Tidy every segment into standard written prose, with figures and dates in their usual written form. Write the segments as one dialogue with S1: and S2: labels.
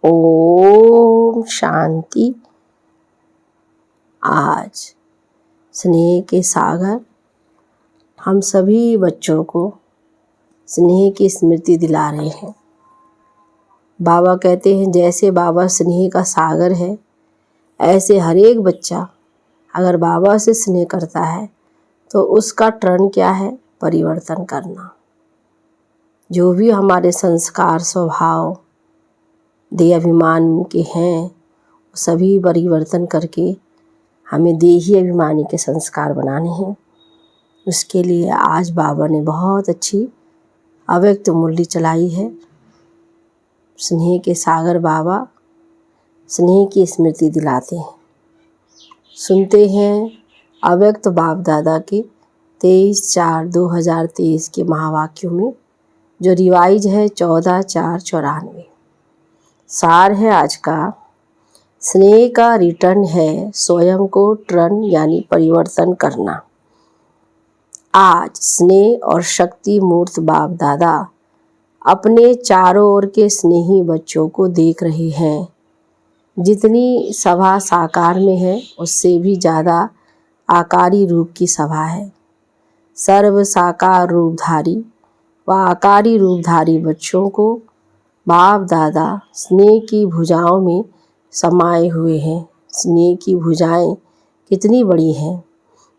S1: ओम शांति। आज स्नेह के सागर हम सभी बच्चों को स्नेह की स्मृति दिला रहे हैं। बाबा कहते हैं जैसे बाबा स्नेह का सागर है, ऐसे हर एक बच्चा अगर बाबा से स्नेह करता है तो उसका टर्न क्या है? परिवर्तन करना। जो भी हमारे संस्कार, स्वभाव, देह अभिमान के हैं, सभी परिवर्तन करके हमें देही अभिमानी के संस्कार बनाने हैं। उसके लिए आज बाबा ने बहुत अच्छी अव्यक्त मुरली चलाई है। स्नेह के सागर बाबा स्नेह की स्मृति दिलाते हैं। सुनते हैं अव्यक्त बाप दादा के 23/4/2023 के महावाक्यों में, जो रिवाइज है 14/4/94। सार है आज का, स्नेह का रिटर्न है स्वयं को टर्न यानी परिवर्तन करना। आज स्नेह और शक्ति मूर्त बाप दादा अपने चारों ओर के स्नेही बच्चों को देख रहे हैं। जितनी सभा साकार में है उससे भी ज़्यादा आकारी रूप की सभा है। सर्व साकार रूपधारी व आकारी रूपधारी बच्चों को बाप दादा स्नेह की भुजाओं में समाये हुए हैं। स्नेह की भुजाएं कितनी बड़ी हैं।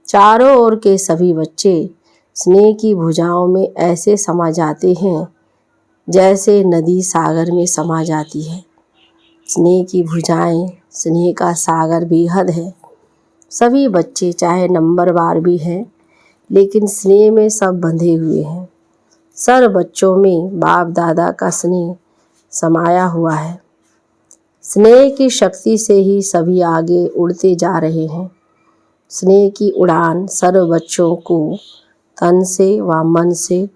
S1: चारों ओर के सभी बच्चे स्नेह की भुजाओं में ऐसे समा जाते हैं जैसे नदी सागर में समा जाती है। स्नेह की भुजाएं, स्नेह का सागर बेहद है। सभी बच्चे चाहे नंबरवार भी हैं, लेकिन स्नेह में सब बंधे हुए हैं। सर्व बच्चों में बाप दादा का स्नेह समाया हुआ है। स्नेह की शक्ति से ही सभी आगे उड़ते जा रहे हैं। स्नेह की उड़ान सर्व बच्चों को तन से व मन से,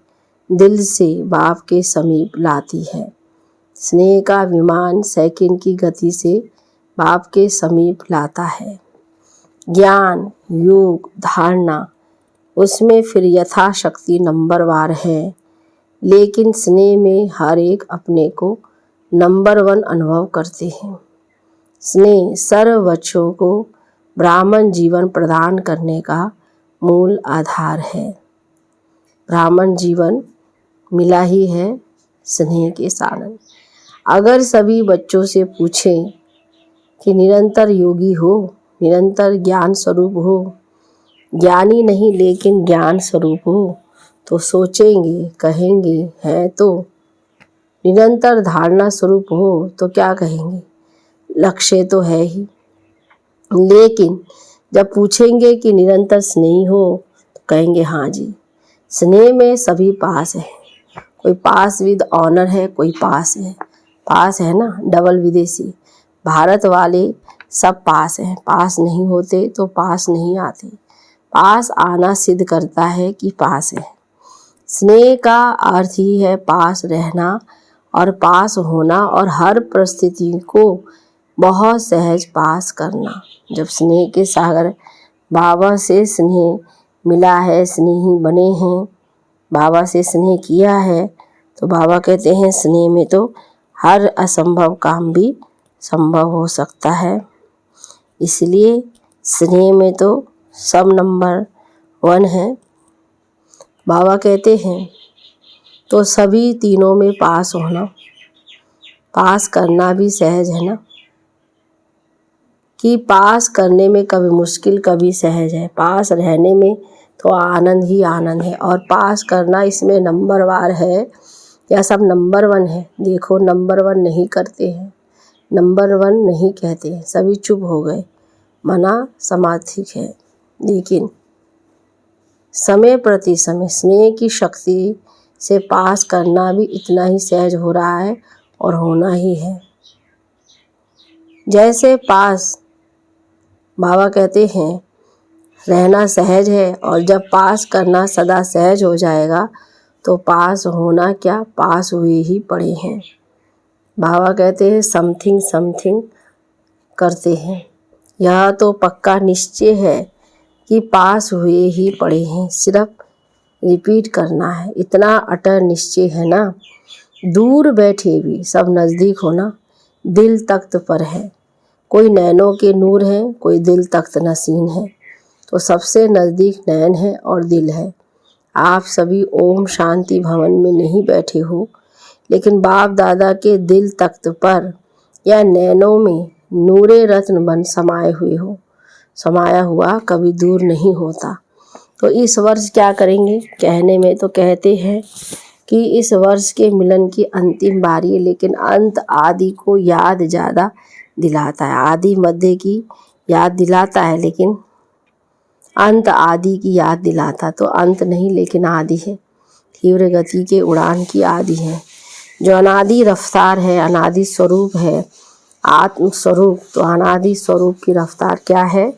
S1: दिल से बाप के समीप लाती है। स्नेह का विमान सेकंड की गति से बाप के समीप लाता है। ज्ञान, योग, धारणा उसमें फिर यथाशक्ति नंबरवार है, लेकिन स्नेह में हर एक अपने को नंबर 1 अनुभव करते हैं। स्नेह सर्व बच्चों को ब्राह्मण जीवन प्रदान करने का मूल आधार है। ब्राह्मण जीवन मिला ही है स्नेह के साधन। अगर सभी बच्चों से पूछें कि निरंतर योगी हो, निरंतर ज्ञान स्वरूप हो, ज्ञानी नहीं लेकिन ज्ञान स्वरूप हो, तो सोचेंगे, कहेंगे हैं तो। निरंतर धारणा स्वरूप हो तो क्या कहेंगे? लक्ष्य तो है ही। लेकिन जब पूछेंगे कि निरंतर स्नेही हो तो कहेंगे हाँ जी, स्नेह में सभी पास है। कोई पास विद ऑनर है, कोई पास है। पास है ना, डबल विदेशी। भारत वाले सब पास हैं। पास नहीं होते तो पास नहीं आते। पास आना सिद्ध करता है कि पास है। स्नेह का अर्थ ही है पास रहना और पास होना, और हर परिस्थिति को बहुत सहज पास करना। जब स्नेह के सागर बाबा से स्नेह मिला है, स्नेही बने हैं, बाबा से स्नेह किया है, तो बाबा कहते हैं स्नेह में तो हर असंभव काम भी संभव हो सकता है। इसलिए स्नेह में तो सब नंबर 1 है। बाबा कहते हैं तो सभी तीनों में पास होना, पास करना भी सहज है ना, कि पास करने में कभी मुश्किल कभी सहज है। पास रहने में तो आनंद ही आनंद है, और पास करना इसमें नंबरवार है या सब नंबर 1 है। देखो नंबर 1 नहीं करते हैं, नंबर 1 नहीं कहते हैं, सभी चुप हो गए, मना समाधिक है। लेकिन समय प्रति समय स्नेह की शक्ति से पास करना भी इतना ही सहज हो रहा है और होना ही है। जैसे पास बाबा कहते हैं रहना सहज है, और जब पास करना सदा सहज हो जाएगा तो पास होना क्या, पास हुए ही पड़े हैं। बाबा कहते हैं समथिंग समथिंग करते हैं। यह तो पक्का निश्चय है कि पास हुए ही पड़े हैं, सिर्फ रिपीट करना है। इतना अटल निश्चय है ना, दूर बैठे भी सब नज़दीक हो ना। दिल तख्त पर है। कोई नैनों के नूर है, कोई दिल तख्त नसीन है, तो सबसे नज़दीक नैन है और दिल है। आप सभी ओम शांति भवन में नहीं बैठे हो, लेकिन बाप दादा के दिल तख्त पर या नैनों में नूरे रत्न बन समाये हुए हो। समाया हुआ कभी दूर नहीं होता। तो इस वर्ष क्या करेंगे? कहने में तो कहते हैं कि इस वर्ष के मिलन की अंतिम बारी है, लेकिन अंत आदि को याद ज़्यादा दिलाता है। आदि मध्य की याद दिलाता है, लेकिन अंत आदि की याद दिलाता। तो अंत नहीं, लेकिन आदि है। तीव्र गति के उड़ान की आदि है, जो अनादि रफ्तार है, अनादि स्वरूप है, आत्म स्वरूप। तो अनादि स्वरूप की रफ्तार क्या है?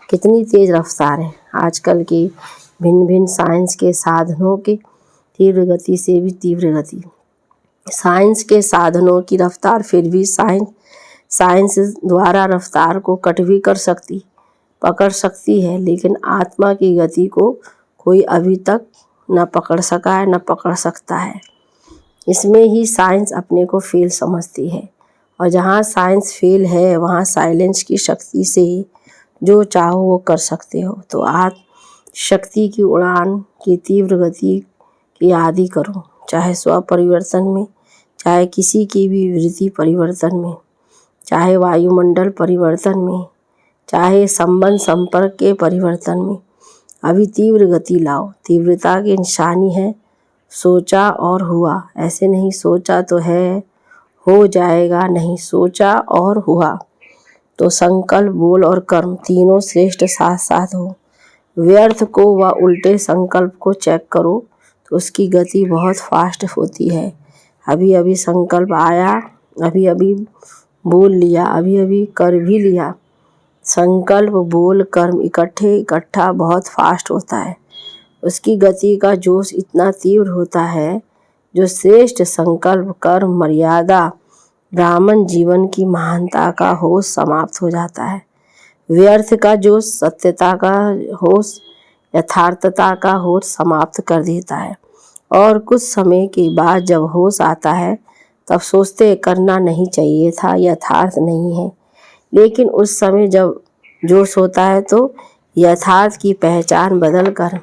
S1: कितनी तेज रफ्तार है। आजकल के भिन्न भिन्न साइंस के साधनों के तीव्र गति से भी तीव्र गति, साइंस के साधनों की रफ्तार फिर भी साइंस द्वारा रफ्तार को कट भी पकड़ सकती है, लेकिन आत्मा की गति को कोई अभी तक न पकड़ सका है, न पकड़ सकता है। इसमें ही साइंस अपने को फेल समझती है, और जहाँ साइंस फेल है वहाँ साइलेंस की शक्ति से जो चाहो वो कर सकते हो। तो आत्म शक्ति की उड़ान की तीव्र गति की आदि करो, चाहे स्व परिवर्तन में, चाहे किसी की भी वृत्ति परिवर्तन में, चाहे वायुमंडल परिवर्तन में, चाहे संबंध संपर्क के परिवर्तन में। अभी तीव्र गति लाओ। तीव्रता की निशानी है सोचा और हुआ। ऐसे नहीं सोचा तो है, हो जाएगा, नहीं, सोचा और हुआ। तो संकल्प, बोल और कर्म तीनों श्रेष्ठ साथ साथ हो। व्यर्थ को व उल्टे संकल्प को चेक करो तो उसकी गति बहुत फास्ट होती है। अभी अभी संकल्प आया, अभी अभी बोल लिया, अभी अभी कर भी लिया। संकल्प, बोल, कर्म इकट्ठा बहुत फास्ट होता है। उसकी गति का जोश इतना तीव्र होता है, जो श्रेष्ठ संकल्प, कर्म, मर्यादा, ब्राह्मण जीवन की महानता का होश समाप्त हो जाता है। व्यर्थ का जोश सत्यता का होश, यथार्थता का होश समाप्त कर देता है। और कुछ समय के बाद जब होश आता है तब सोचते करना नहीं चाहिए था, यथार्थ नहीं है। लेकिन उस समय जब जोश होता है तो यथार्थ की पहचान बदल कर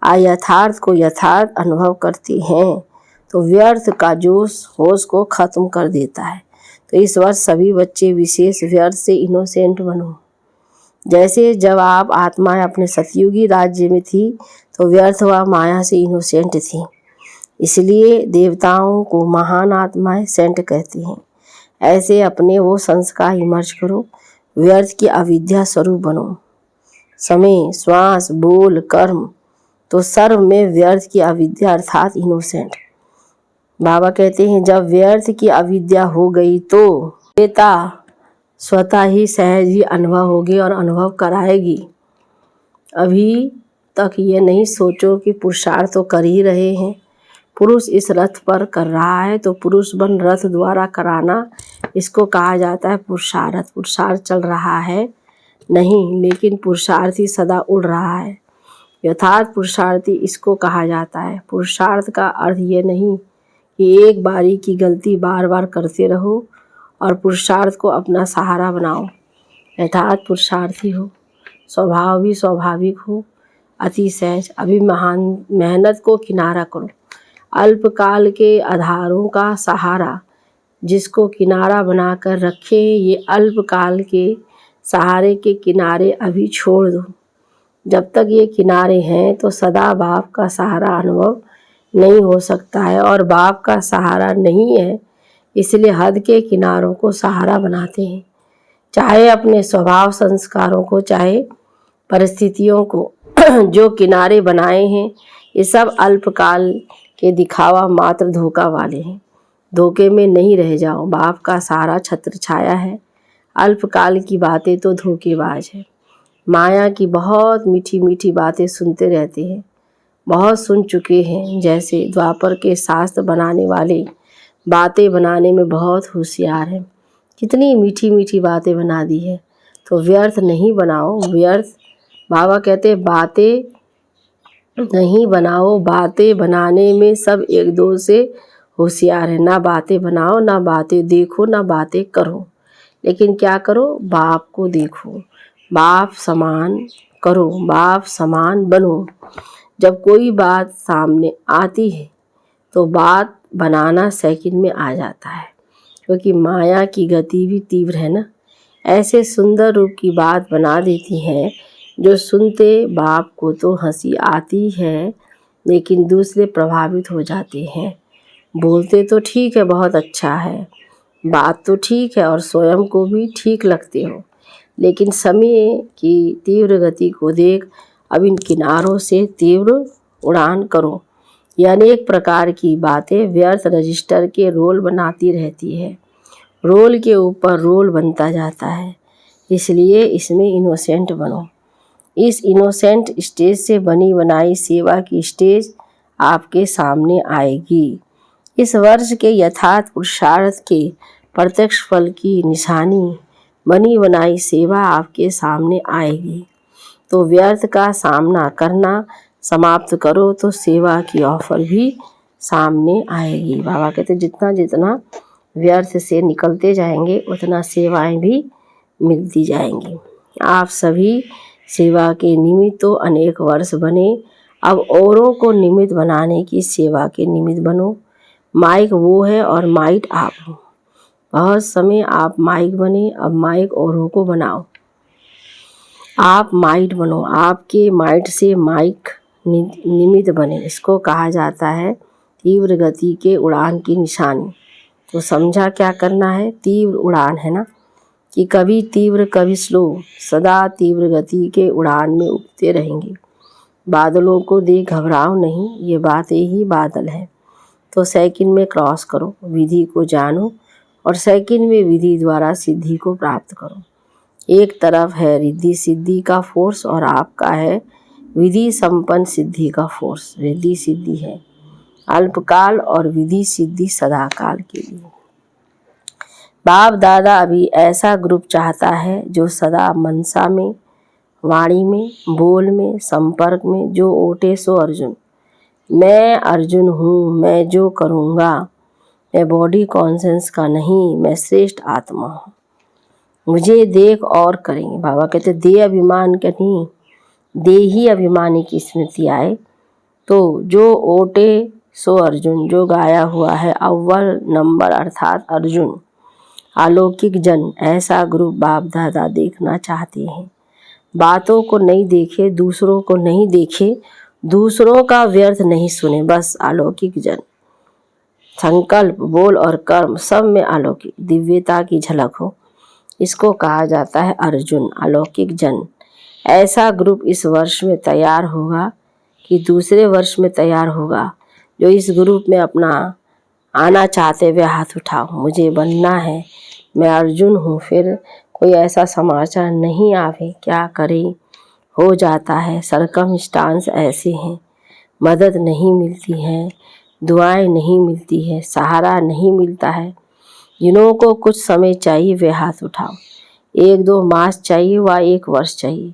S1: अयथार्थ को यथार्थ अनुभव करते हैं। तो व्यर्थ का जोश होश को खत्म कर देता है। तो इस वर्ष सभी बच्चे विशेष व्यर्थ से इनोसेंट बनो। जैसे जब आप आत्माएं अपने सतयुगी राज्य में थी तो व्यर्थ व माया से इनोसेंट थी, इसलिए देवताओं को महान आत्माएं सेंट कहते हैं। ऐसे अपने वो संस्कार इमर्ज करो, व्यर्थ की अविद्या स्वरूप बनो। समय, श्वास, बोल, कर्म, तो सर्व में व्यर्थ की अविद्या अर्थात इनोसेंट। बाबा कहते हैं जब व्यर्थ की अविद्या हो गई तो देवता स्वतः ही सहज ही अनुभव होगी और अनुभव कराएगी। अभी तक ये नहीं सोचो कि पुरुषार्थ तो कर ही रहे हैं। पुरुष इस रथ पर कर रहा है तो पुरुष बन रथ द्वारा कराना, इसको कहा जाता है पुरुषार्थ। पुरुषार्थ चल रहा है नहीं, लेकिन पुरुषार्थी सदा उड़ रहा है। यथार्थ पुरुषार्थी इसको कहा जाता है। पुरुषार्थ का अर्थ ये नहीं कि एक बारी की गलती बार बार करते रहो और पुरुषार्थ को अपना सहारा बनाओ। यथार्थ पुरुषार्थी हो, स्वभाव भी स्वाभाविक हो, अति सहज। अभी महान मेहनत को किनारा करो। अल्पकाल के आधारों का सहारा जिसको किनारा बनाकर रखे, ये अल्पकाल के सहारे के किनारे अभी छोड़ दो। जब तक ये किनारे हैं तो सदा बाप का सहारा अनुभव नहीं हो सकता है, और बाप का सहारा नहीं है इसलिए हद के किनारों को सहारा बनाते हैं। चाहे अपने स्वभाव संस्कारों को, चाहे परिस्थितियों को जो किनारे बनाए हैं, ये सब अल्पकाल के दिखावा मात्र धोखा वाले हैं। धोखे में नहीं रह जाओ। बाप का सहारा छत्र छाया है। अल्पकाल की बातें तो धोखेबाज है। माया की बहुत मीठी मीठी बातें सुनते रहते हैं, बहुत सुन चुके हैं। जैसे द्वापर के शास्त्र बनाने वाले बातें बनाने में बहुत होशियार हैं, कितनी मीठी मीठी बातें बना दी है। तो व्यर्थ नहीं बनाओ। व्यर्थ बाबा कहते बातें नहीं बनाओ। बातें बनाने में सब एक दो से होशियार है, ना बातें बनाओ, ना बातें देखो, ना बातें करो, लेकिन क्या करो, बाप को देखो, बाप समान करो, बाप समान बनो। जब कोई बात सामने आती है तो बात बनाना सेकंड में आ जाता है, क्योंकि माया की गति भी तीव्र है ना। ऐसे सुंदर रूप की बात बना देती हैं जो सुनते बाप को तो हंसी आती है, लेकिन दूसरे प्रभावित हो जाते हैं। बोलते तो ठीक है, बहुत अच्छा है, बात तो ठीक है और स्वयं को भी ठीक लगते हो, लेकिन समय की तीव्र गति को देख अब इन किनारों से तीव्र उड़ान करो। ये अनेक प्रकार की बातें व्यर्थ रजिस्टर के रोल बनाती रहती है, रोल के ऊपर रोल बनता जाता है, इसलिए इसमें इनोसेंट बनो। इस इनोसेंट स्टेज से बनी बनाई सेवा की स्टेज आपके सामने आएगी। इस वर्ष के यथार्थ पुरुषार्थ के प्रत्यक्ष फल की निशानी बनी बनाई सेवा आपके सामने आएगी। तो व्यर्थ का सामना करना समाप्त करो तो सेवा की ऑफर भी सामने आएगी। बाबा कहते जितना जितना व्यर्थ से निकलते जाएंगे उतना सेवाएं भी मिलती जाएंगी। आप सभी सेवा के निमित्त तो अनेक वर्ष बने, अब औरों को निमित्त बनाने की सेवा के निमित्त बनो। माइक वो है और माइट आप हो। बहुत समय आप माइक बने, अब माइक औरों को बनाओ। आप माइट बनो, आपके माइट से माइक निमित्त बने। इसको कहा जाता है तीव्र गति के उड़ान की निशानी। तो समझा क्या करना है, तीव्र उड़ान है ना, कि कभी तीव्र कभी स्लो, सदा तीव्र गति के उड़ान में उड़ते रहेंगे। बादलों को देख घबराओ नहीं, ये बातें ही बादल है। तो सेकंड में क्रॉस करो, विधि को जानो और सेकंड में विधि द्वारा सिद्धि को प्राप्त करो। एक तरफ है रिद्धि सिद्धि का फोर्स और आपका है विधि संपन्न सिद्धि का फोर्स। रिद्धि सिद्धि है अल्पकाल और विधि सिद्धि सदाकाल के लिए। बाप दादा अभी ऐसा ग्रुप चाहता है जो सदा मनसा में, वाणी में, बोल में, संपर्क में, जो ओटे सो अर्जुन। मैं अर्जुन हूँ, मैं जो करूँगा, मैं बॉडी कॉन्सेंस का नहीं, मैं श्रेष्ठ आत्मा हूँ, मुझे देख और करेंगे। बाबा कहते दे अभिमान का नहीं, दे ही अभिमानी की स्मृति आए। तो जो ओटे सो अर्जुन, जो गाया हुआ है अव्वल नंबर अर्थात अर्जुन, अलौकिक जन, ऐसा ग्रुप बाप दादा देखना चाहते हैं। बातों को नहीं देखे, दूसरों को नहीं देखे, दूसरों का व्यर्थ नहीं सुने, बस अलौकिक जन। संकल्प, बोल और कर्म सब में अलौकिक दिव्यता की झलक हो, इसको कहा जाता है अर्जुन, अलौकिक जन। ऐसा ग्रुप इस वर्ष में तैयार होगा कि दूसरे वर्ष में तैयार होगा। जो इस ग्रुप में अपना आना चाहते हुए हाथ उठाओ, मुझे बनना है, मैं अर्जुन हूँ। फिर कोई ऐसा समाचार नहीं आवे, क्या करें, हो जाता है, सरकमस्टांस ऐसे हैं, मदद नहीं मिलती है, दुआएं नहीं मिलती है, सहारा नहीं मिलता है। जिन्हों को कुछ समय चाहिए वे हाथ उठाओ, 1-2 मास चाहिए व 1 वर्ष चाहिए।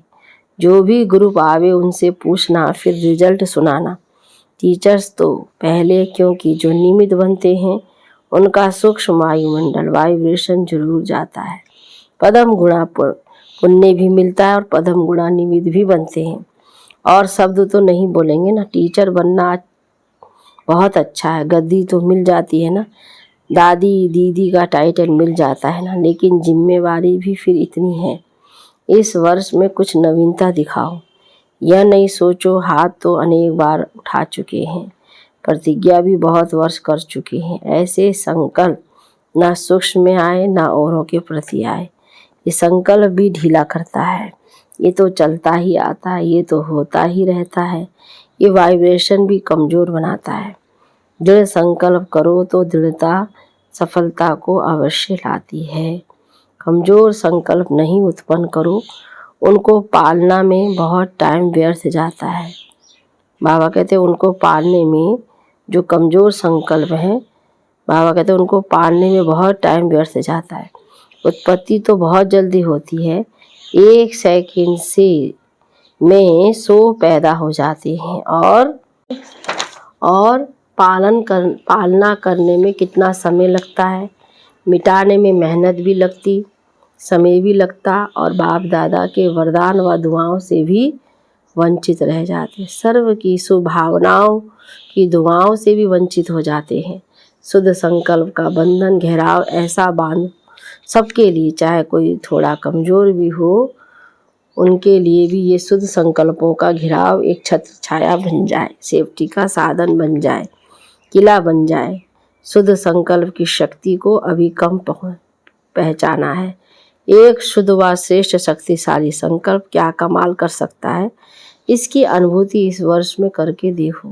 S1: जो भी ग्रुप आवे उनसे पूछना, फिर रिजल्ट सुनाना। टीचर्स तो पहले, क्योंकि जो निमित्त बनते हैं उनका सूक्ष्म वायुमंडल वाइब्रेशन जरूर जाता है। पदम गुणा पुण्य भी मिलता है और पदम गुणा निमित्त भी बनते हैं। और शब्द तो नहीं बोलेंगे ना, टीचर बनना बहुत अच्छा है, गद्दी तो मिल जाती है ना, दादी दीदी का टाइटल मिल जाता है ना, लेकिन जिम्मेवारी भी फिर इतनी है। इस वर्ष में कुछ नवीनता दिखाओ, यह नहीं सोचो हाथ तो अनेक बार उठा चुके हैं, प्रतिज्ञा भी बहुत वर्ष कर चुके हैं। ऐसे संकल्प ना सूक्ष्म में आए ना औरों के प्रति आए, ये संकल्प भी ढीला करता है। ये तो चलता ही आता है, ये तो होता ही रहता है, ये वाइब्रेशन भी कमज़ोर बनाता है। दृढ़ संकल्प करो तो दृढ़ता सफलता को अवश्य लाती है। कमज़ोर संकल्प नहीं उत्पन्न करो, उनको पालना में बहुत टाइम व्यर्थ जाता है। बाबा कहते हैं उनको पालने में, जो कमज़ोर संकल्प हैं, बाबा कहते हैं उनको पालने में बहुत टाइम व्यर्थ जाता है। उत्पत्ति तो बहुत जल्दी होती है, 1 सेकंड से में 100 पैदा हो जाते हैं और पालना करने में कितना समय लगता है, मिटाने में मेहनत भी लगती, समय भी लगता और बाप दादा के वरदान व दुआओं से भी वंचित रह जाते। सर्व की शुभ भावनाओं की दुआओं से भी वंचित हो जाते हैं। शुद्ध संकल्प का बंधन घेराव ऐसा बांध सबके लिए, चाहे कोई थोड़ा कमज़ोर भी हो, उनके लिए भी ये शुद्ध संकल्पों का घेराव एक छत्र छाया बन जाए, सेफ्टी का साधन बन जाए, किला बन जाए। शुद्ध संकल्प की शक्ति को अभी कम पहचाना है। एक शुद्ध व श्रेष्ठ शक्तिशाली संकल्प क्या कमाल कर सकता है, इसकी अनुभूति इस वर्ष में करके देखो।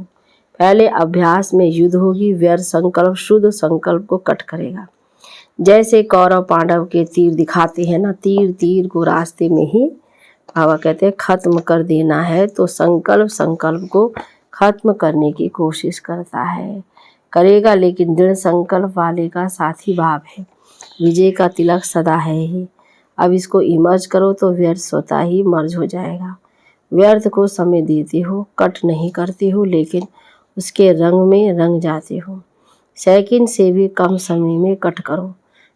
S1: पहले अभ्यास में युद्ध होगी, व्यर्थ संकल्प शुद्ध संकल्प को कट करेगा। जैसे कौरव पांडव के तीर दिखाते हैं ना, तीर को रास्ते में ही बाबा कहते हैं खत्म कर देना है, तो संकल्प को खत्म करने की कोशिश करता है, करेगा, लेकिन दृढ़ संकल्प वाले का साथी भाव है, विजय का तिलक सदा है ही। अब इसको इमर्ज करो तो व्यर्थ स्वतः ही मर्ज हो जाएगा। व्यर्थ को समय देते हो, कट नहीं करते हो, लेकिन उसके रंग में रंग जाते हो। सेकंड से भी कम समय में कट करो,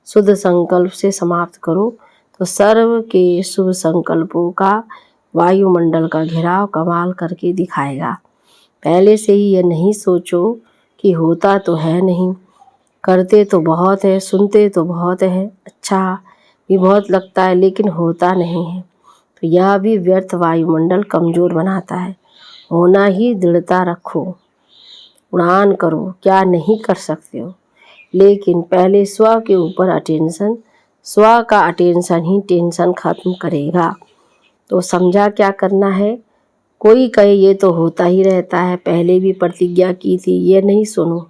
S1: शुद्ध संकल्प से समाप्त करो, तो सर्व के शुभ संकल्पों का वायुमंडल का घेराव कमाल करके दिखाएगा। पहले से ही यह नहीं सोचो कि होता तो है नहीं, करते तो बहुत है, सुनते तो बहुत है, अच्छा भी बहुत लगता है, लेकिन होता नहीं है, तो यह भी व्यर्थ वायुमंडल कमज़ोर बनाता है। होना ही दृढ़ता रखो, उड़ान करो, क्या नहीं कर सकते हो, लेकिन पहले स्व के ऊपर अटेंशन, स्व का अटेंशन ही टेंशन खत्म करेगा। तो समझा क्या करना है। कोई कहे ये तो होता ही रहता है, पहले भी प्रतिज्ञा की थी, ये नहीं सुनो।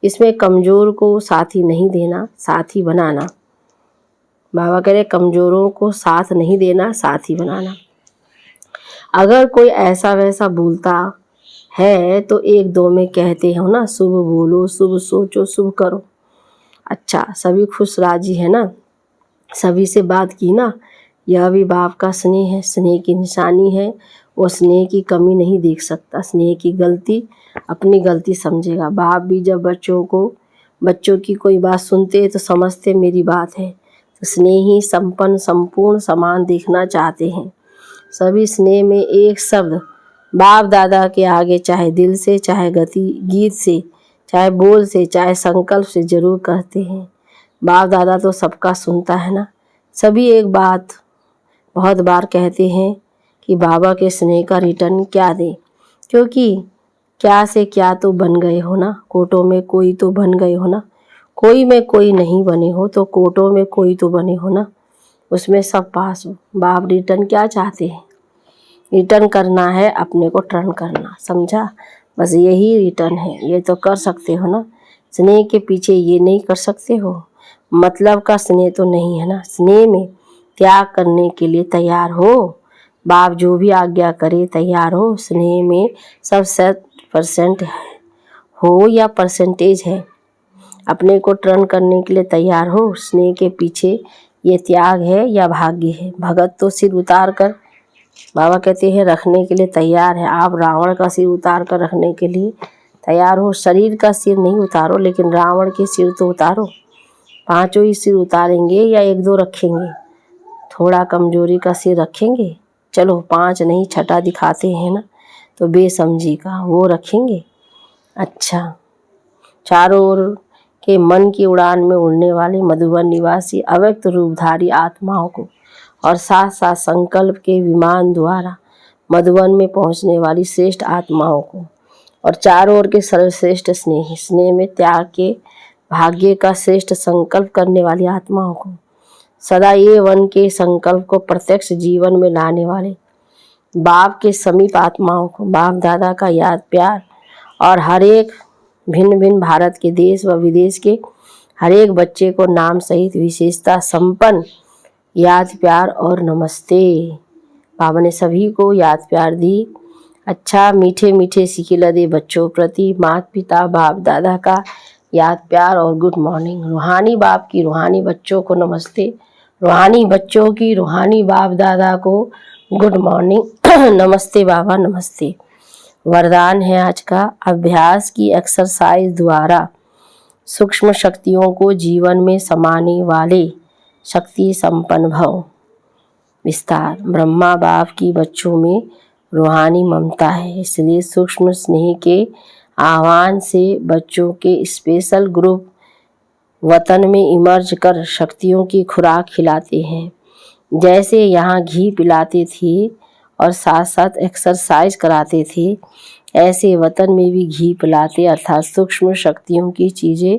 S1: इसमें कमज़ोर को साथी नहीं देना, साथी बनाना। बाबा कह रहे कमज़ोरों को साथ नहीं देना, साथी बनाना। अगर कोई ऐसा वैसा बोलता है तो एक दो में कहते हो ना, शुभ बोलो, शुभ सोचो, शुभ करो। अच्छा, सभी खुश राजी है ना, सभी से बात की ना, यह भी बाप का स्नेह है, स्नेह की निशानी है। वो स्नेह की कमी नहीं देख सकता, स्नेह की गलती अपनी गलती समझेगा। बाप भी जब बच्चों की कोई बात सुनते तो समझते मेरी बात है, तो स्नेही संपन्न संपूर्ण समान देखना चाहते हैं। सभी स्नेह में एक शब्द बाप दादा के आगे, चाहे दिल से, चाहे गीत से, चाहे बोल से, चाहे संकल्प से जरूर कहते हैं। बाप दादा तो सबका सुनता है ना। सभी एक बात बहुत बार कहते हैं कि बाबा के स्नेह का रिटर्न क्या दें, क्योंकि क्या से क्या तो बन गए हो ना, कोटों में कोई तो बन गए हो ना, कोई में कोई नहीं बने हो तो कोटों में कोई तो बने हो ना, उसमें सब पास हो। बाप रिटर्न क्या चाहते हैं, रिटर्न करना है, अपने को टर्न करना, समझा, बस यही रिटर्न है। ये तो कर सकते हो ना, स्नेह के पीछे ये नहीं कर सकते हो, मतलब का स्नेह तो नहीं है ना। स्नेह में त्याग करने के लिए तैयार हो, बाप जो भी आज्ञा करे तैयार हो। स्नेह में सब 100% हो या परसेंटेज है, अपने को टर्न करने के लिए तैयार हो। स्नेह के पीछे ये त्याग है या भाग्य है। भगत तो सिर उतार कर, बाबा कहते हैं, रखने के लिए तैयार है। आप रावण का सिर उतार कर रखने के लिए तैयार हो। शरीर का सिर नहीं उतारो, लेकिन रावण के सिर तो उतारो। पांचों ही सिर उतारेंगे या एक दो रखेंगे, थोड़ा कमजोरी का सिर रखेंगे, चलो 5 नहीं 6 दिखाते हैं ना, तो बेसमझी का वो रखेंगे। अच्छा, चारों ओर के मन की उड़ान में उड़ने वाले मधुबन निवासी अव्यक्त रूपधारी आत्माओं को और साथ साथ संकल्प के विमान द्वारा मधुबन में पहुंचने वाली श्रेष्ठ आत्माओं को और चारों ओर के सर्वश्रेष्ठ स्नेह में त्याग के भाग्य का श्रेष्ठ संकल्प करने वाली आत्माओं को, सदा ये वन के संकल्प को प्रत्यक्ष जीवन में लाने वाले बाप के समीप आत्माओं को बाप दादा का याद प्यार और हर एक भिन्न भिन्न भारत के देश व विदेश के हर एक बच्चे को नाम सहित विशेषता संपन्न याद प्यार और नमस्ते। बाबा ने सभी को याद प्यार दी। अच्छा, मीठे मीठे सिकिला दे बच्चों प्रति माता पिता बाप दादा का याद प्यार और गुड मॉर्निंग। रूहानी बाप की रूहानी बच्चों को नमस्ते, रूहानी बच्चों की रूहानी बाप दादा को गुड मॉर्निंग। नमस्ते बाबा, नमस्ते। वरदान है आज का, अभ्यास की एक्सरसाइज द्वारा सूक्ष्म शक्तियों को जीवन में समाने वाले शक्ति संपन्न भव। विस्तार, ब्रह्मा बाप की बच्चों में रूहानी ममता है, इसलिए सूक्ष्म स्नेह के आह्वान से बच्चों के स्पेशल ग्रुप वतन में इमर्ज कर शक्तियों की खुराक खिलाते हैं। जैसे यहाँ घी पिलाते थे और साथ साथ एक्सरसाइज कराते थे, ऐसे वतन में भी घी पिलाते अर्थात सूक्ष्म शक्तियों की चीज़ें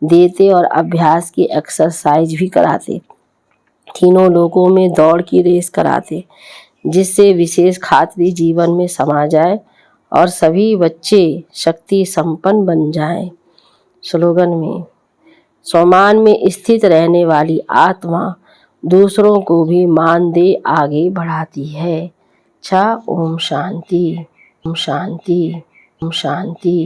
S1: देते और अभ्यास की एक्सरसाइज भी कराते। तीनों लोगों में दौड़ की रेस कराते, जिससे विशेष खातरी जीवन में समा जाए और सभी बच्चे शक्ति संपन्न बन जाएं। स्लोगन में, स्वमान में स्थित रहने वाली आत्मा दूसरों को भी मान दे आगे बढ़ाती है। ओम शांति, ओम शांति, ओम शांति।